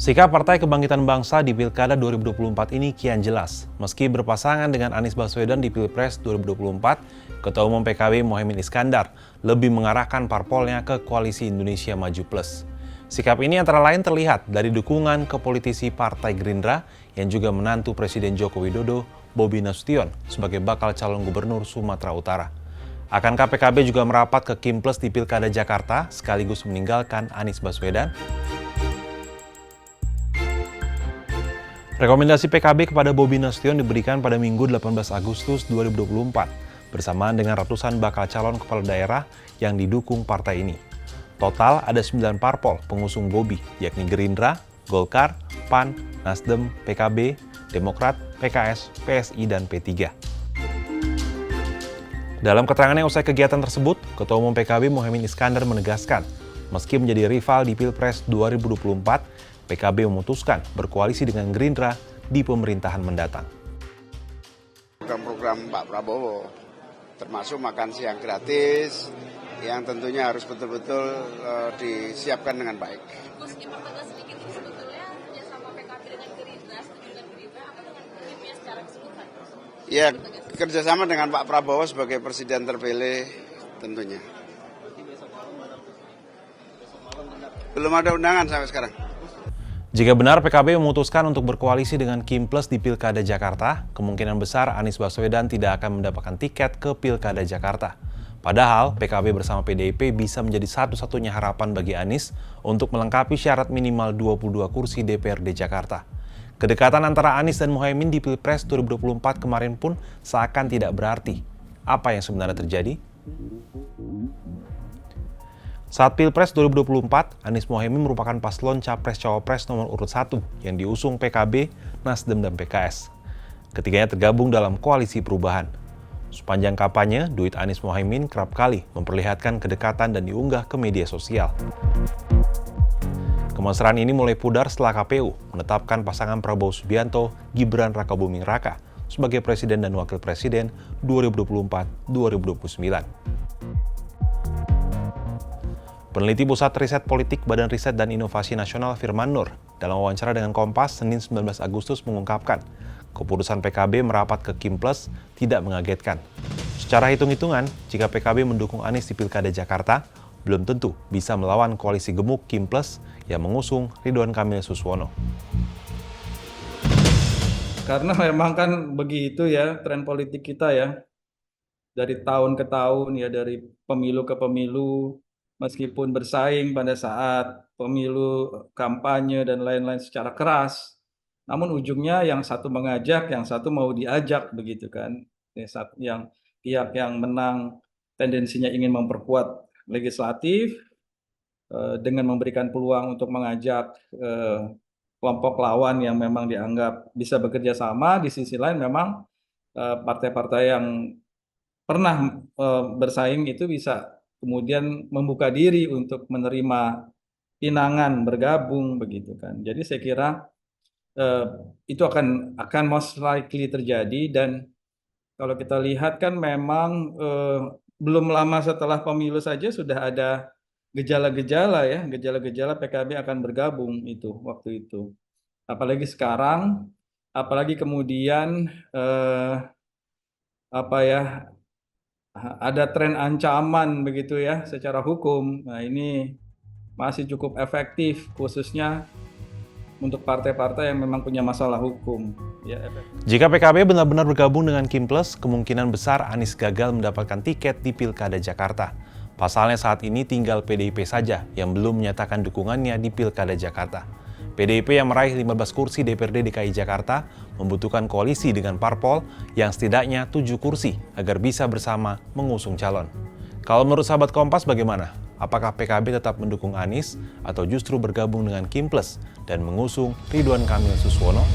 Sikap Partai Kebangkitan Bangsa di Pilkada 2024 ini kian jelas. Meski berpasangan dengan Anies Baswedan di Pilpres 2024, Ketua Umum PKB Mohaimin Iskandar lebih mengarahkan parpolnya ke Koalisi Indonesia Maju Plus. Sikap ini antara lain terlihat dari dukungan ke politisi Partai Gerindra yang juga menantu Presiden Joko Widodo, Bobi Nasution, sebagai bakal calon gubernur Sumatera Utara. Akankah PKB juga merapat ke Kim Plus di Pilkada Jakarta sekaligus meninggalkan Anies Baswedan? Rekomendasi PKB kepada Bobi Nasution diberikan pada Minggu 18 Agustus 2024 bersamaan dengan ratusan bakal calon kepala daerah yang didukung partai ini. Total ada 9 parpol pengusung Bobi, yakni Gerindra, Golkar, PAN, Nasdem, PKB, Demokrat, PKS, PSI, dan P3. Dalam keterangannya usai kegiatan tersebut, Ketua Umum PKB Mohaimin Iskandar menegaskan, meski menjadi rival di Pilpres 2024, PKB memutuskan berkoalisi dengan Gerindra di pemerintahan mendatang. Program-program Pak Prabowo, termasuk makan siang gratis, yang tentunya harus betul-betul disiapkan dengan baik. Meskipun agak sedikit sebetulnya kerjasama PKB dengan Gerindra, setuju dengan Gerindra, apa dengan timnya secara keseluruhan? Ya, kerjasama dengan Pak Prabowo sebagai presiden terpilih tentunya. Belum ada undangan sampai sekarang. Jika benar PKB memutuskan untuk berkoalisi dengan Kim Plus di Pilkada Jakarta, kemungkinan besar Anies Baswedan tidak akan mendapatkan tiket ke Pilkada Jakarta. Padahal PKB bersama PDIP bisa menjadi satu-satunya harapan bagi Anies untuk melengkapi syarat minimal 22 kursi DPRD Jakarta. Kedekatan antara Anies dan Mohaimin di Pilpres 2024 kemarin pun seakan tidak berarti. Apa yang sebenarnya terjadi? Saat Pilpres 2024, Anies Mohaimin merupakan paslon Capres-Cawapres nomor urut 1 yang diusung PKB, Nasdem, dan PKS. Ketiganya tergabung dalam koalisi perubahan. Sepanjang kampanye, duit Anies Mohaimin kerap kali memperlihatkan kedekatan dan diunggah ke media sosial. Kemesraan ini mulai pudar setelah KPU menetapkan pasangan Prabowo Subianto, Gibran Rakabuming Raka sebagai Presiden dan Wakil Presiden 2024-2029. Peneliti Pusat Riset Politik Badan Riset dan Inovasi Nasional Firman Nur dalam wawancara dengan Kompas Senin 19 Agustus mengungkapkan keputusan PKB merapat ke Kim Plus tidak mengagetkan. Secara hitung-hitungan, jika PKB mendukung Anies di Pilkada Jakarta, belum tentu bisa melawan koalisi gemuk Kim Plus yang mengusung Ridwan Kamil Suswono. Karena memang kan begitu ya tren politik kita ya, dari tahun ke tahun ya, dari pemilu ke pemilu, meskipun bersaing pada saat pemilu, kampanye, dan lain-lain secara keras, namun ujungnya yang satu mengajak, yang satu mau diajak, begitu kan. Yang pihak yang menang tendensinya ingin memperkuat legislatif, dengan memberikan peluang untuk mengajak kelompok lawan yang memang dianggap bisa bekerja sama. Di sisi lain memang partai-partai yang pernah bersaing itu bisa kemudian membuka diri untuk menerima pinangan bergabung, begitu kan. Jadi saya kira itu akan most likely terjadi, dan kalau kita lihat kan memang belum lama setelah pemilu saja sudah ada gejala-gejala ya, gejala-gejala PKB akan bergabung itu waktu itu. Apalagi sekarang, apalagi kemudian ada tren ancaman begitu ya secara hukum. Nah, ini masih cukup efektif khususnya untuk partai-partai yang memang punya masalah hukum. Ya, jika PKB benar-benar bergabung dengan Kim Plus, kemungkinan besar Anies gagal mendapatkan tiket di Pilkada Jakarta. Pasalnya saat ini tinggal PDIP saja yang belum menyatakan dukungannya di Pilkada Jakarta. PDIP yang meraih 15 kursi DPRD DKI Jakarta membutuhkan koalisi dengan parpol yang setidaknya 7 kursi agar bisa bersama mengusung calon. Kalau menurut sahabat Kompas bagaimana? Apakah PKB tetap mendukung Anies atau justru bergabung dengan Kim Plus dan mengusung Ridwan Kamil Suswono?